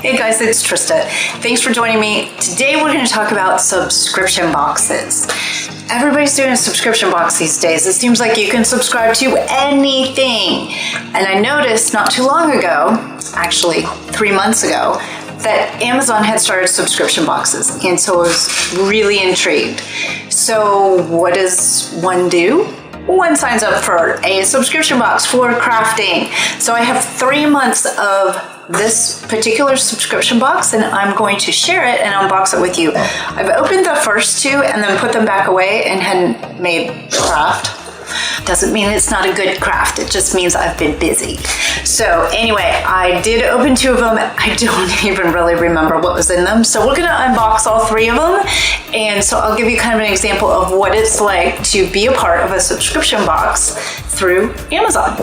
Hey guys, it's Trista. Thanks for joining me. Today we're going to talk about subscription boxes. Everybody's doing a subscription box these days. It seems like you can subscribe to anything. And I noticed not too long ago, actually 3 months ago, that Amazon had started subscription boxes. And so I was really intrigued. So what does one do? One signs up for a subscription box for crafting. So I have 3 months of this particular subscription box, and I'm going to share it and unbox it with you. I've opened the first two and then put them back away and hadn't made the craft. Doesn't mean it's not a good craft, it just means I've been busy. So anyway, I did open 2 of them. I don't even really remember what was in them. So we're gonna unbox all 3 of them. And so I'll give you kind of an example of what it's like to be a part of a subscription box through Amazon.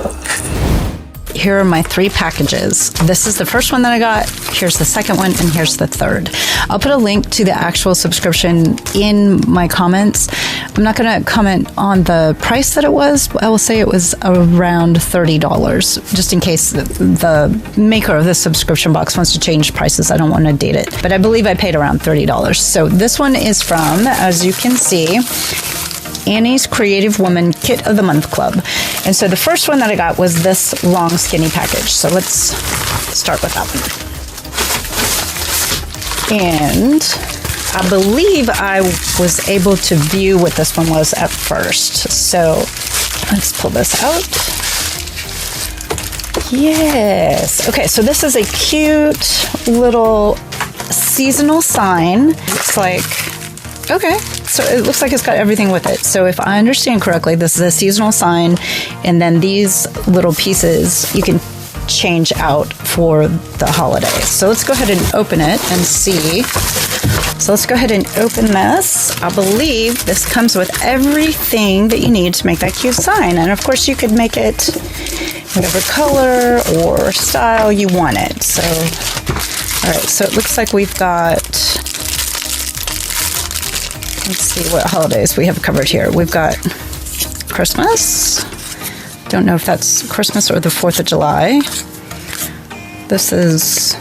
Here are my 3 packages. This is the first one that I got. Here's the second one, and here's the third. I'll put a link to the actual subscription in my comments. I'm not going to comment on the price that it was. I will say it was around $30, just in case the maker of this subscription box wants to change prices. I don't want to date it, but I believe I paid around $30. So this one is from, as you can see, Annie's Creative Woman Kit of the Month Club. And so the first one that I got was this long skinny package. So let's start with that one. And I believe I was able to view what this one was at first. So let's pull this out. Yes. Okay, so this is a cute little seasonal sign. It's like, okay, so it looks like it's got everything with it. So if I understand correctly, this is a seasonal sign, and then these little pieces you can change out for the holidays. So let's go ahead and open it and see. So let's go ahead and open this. I believe this comes with everything that you need to make that cute sign. And of course you could make it whatever color or style you want it. So, all right, so it looks like we've got, let's see what holidays we have covered here. We've got Christmas. Don't know if that's Christmas or the 4th of July. This is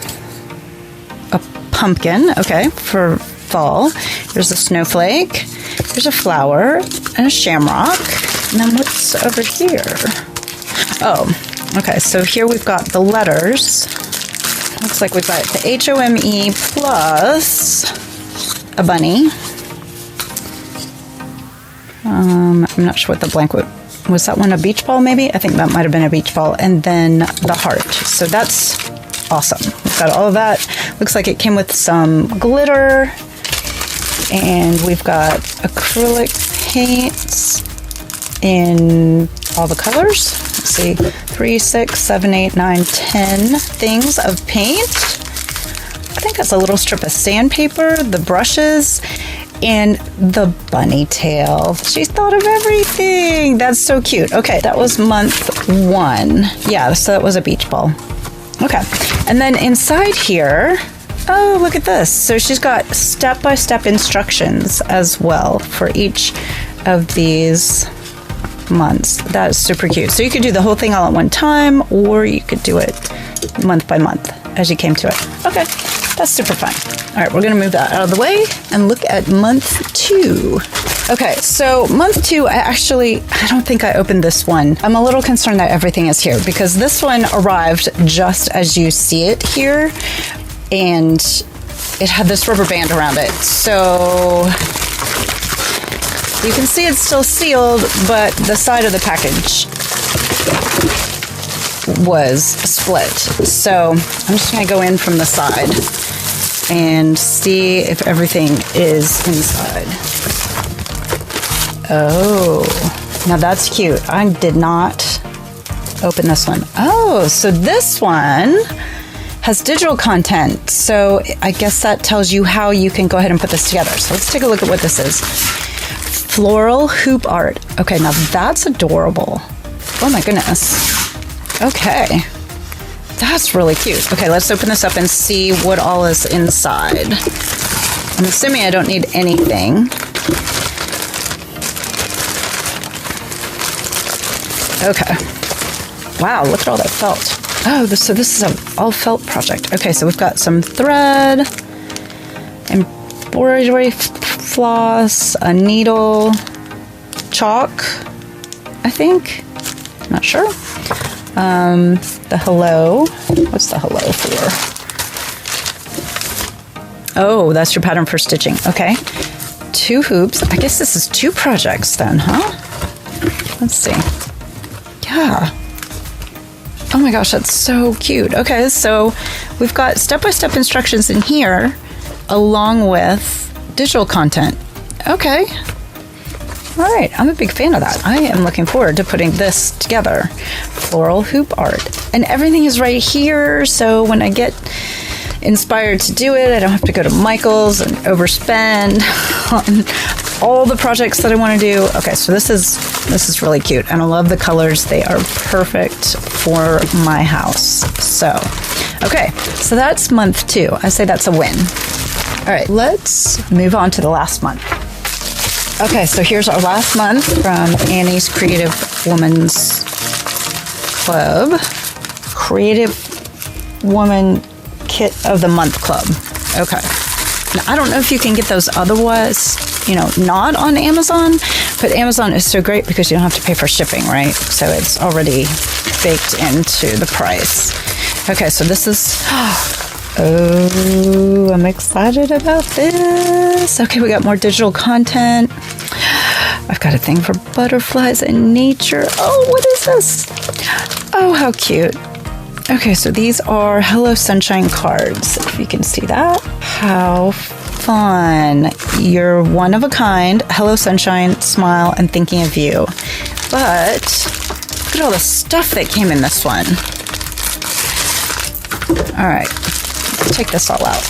a pumpkin, okay, for fall. There's a snowflake. There's a flower and a shamrock. And then what's over here? Oh, okay, so here we've got the letters. Looks like we've got the HOME plus a bunny. I'm not sure what the blank was. That one a beach ball maybe? I think that might have been a beach ball. And then the heart. So that's awesome. We've got all of that. Looks like it came with some glitter. And we've got acrylic paints in all the colors. Let's see. 3, 6, 7, 8, 9, 10 things of paint. I think that's a little strip of sandpaper, the brushes, and the bunny tail. She thought of everything. That's so cute. Okay, that was month 1. Yeah, so that was a beach ball. Okay, and then inside here, oh, look at this. So she's got step-by-step instructions as well for each of these months. That is super cute. So you could do the whole thing all at one time, or you could do it month by month as you came to it. Okay, that's super fun. All right, we're going to move that out of the way and look at month 2. Okay, so month 2, I don't think I opened this one. I'm a little concerned that everything is here because this one arrived just as you see it here, and it had this rubber band around it. So you can see it's still sealed, but the side of the package was split. So I'm just going to go in from the side and see if everything is inside. Oh, now that's cute. I did not open this one. Oh, so this one has digital content. So I guess that tells you how you can go ahead and put this together. So let's take a look at what this is. Floral hoop art. Okay, now that's adorable. Oh my goodness. Okay. That's really cute. Okay, let's open this up and see what all is inside. I'm assuming I don't need anything. Okay. Wow, look at all that felt. Oh, so this is an all felt project. Okay, so we've got some thread, embroidery floss, a needle, chalk, I think. Not sure. The hello. What's the hello for? Oh, that's your pattern for stitching. Okay. 2 hoops. I guess this is 2 projects then, huh? Let's see. Yeah. Oh my gosh, that's so cute. Okay, so we've got step-by-step instructions in here along with digital content. Okay. All right, I'm a big fan of that. I am looking forward to putting this together. Floral hoop art. And everything is right here, so when I get inspired to do it, I don't have to go to Michael's and overspend on all the projects that I want to do. Okay, so this is really cute, and I love the colors. They are perfect for my house. So, okay, so that's month 2. I say that's a win. All right, let's move on to the last month. Okay, so here's our last month from Annie's Creative Woman's Club. Creative Woman Kit of the Month Club. Okay. Now, I don't know if you can get those otherwise, not on Amazon, but Amazon is so great because you don't have to pay for shipping, right? So it's already baked into the price. Okay, so this is... Oh, I'm excited about this. Okay, we got more digital content. I've got a thing for butterflies and nature. Oh, what is this? Oh, how cute. Okay, so these are Hello Sunshine cards, if you can see that. How fun. You're one of a kind. Hello Sunshine, smile, and thinking of you. But look at all the stuff that came in this one. All right. Take this all out.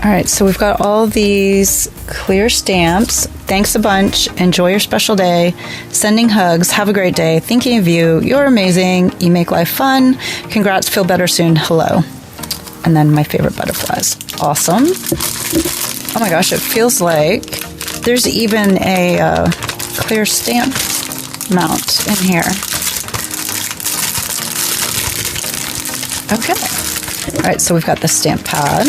All right, so we've got all these clear stamps. Thanks a bunch. Enjoy your special day. Sending hugs. Have a great day. Thinking of you. You're amazing. You make life fun. Congrats. Feel better soon. Hello. And then my favorite butterflies. Awesome. Oh my gosh, it feels like there's even a clear stamp mount in here. Okay. All right, so we've got the stamp pad.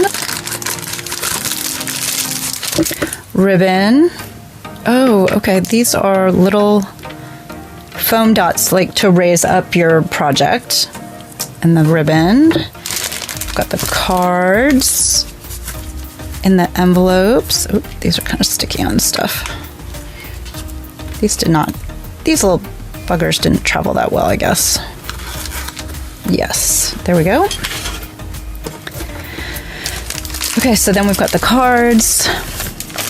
Ribbon. Oh, okay. These are little foam dots like to raise up your project. And the ribbon. We've got the cards in the envelopes. Oh, these are kind of sticky on stuff. These little buggers didn't travel that well, I guess. Yes, there we go. Okay, so then we've got the cards.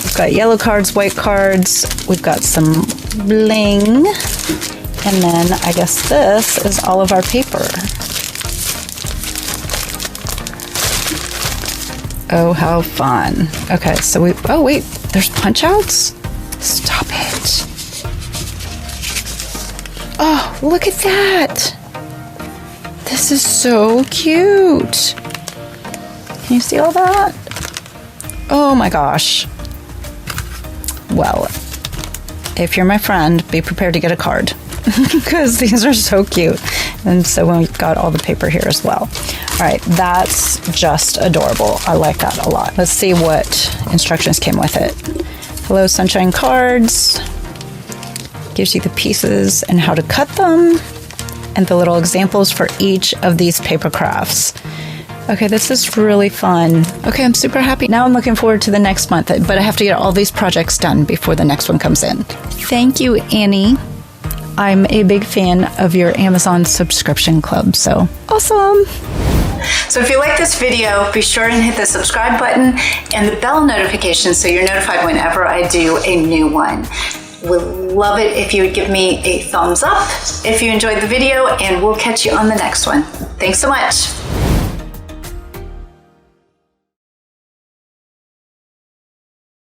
We've got yellow cards, white cards. We've got some bling. And then I guess this is all of our paper. Oh, how fun. Okay, so oh wait, there's punch outs? Stop it. Oh, look at that. This is so cute. Can you see all that? Oh my gosh. Well, if you're my friend, be prepared to get a card because these are so cute. And so we've got all the paper here as well. All right, that's just adorable. I like that a lot. Let's see what instructions came with it. Hello Sunshine cards. Gives you the pieces and how to cut them. And the little examples for each of these paper crafts. Okay, this is really fun. Okay, I'm super happy. Now I'm looking forward to the next month, but I have to get all these projects done before the next one comes in. Thank you, Annie. I'm a big fan of your Amazon subscription club, so awesome. So if you like this video, be sure and hit the subscribe button and the bell notification so you're notified whenever I do a new one. Would love it if you would give me a thumbs up if you enjoyed the video, and we'll catch you on the next one. Thanks so much.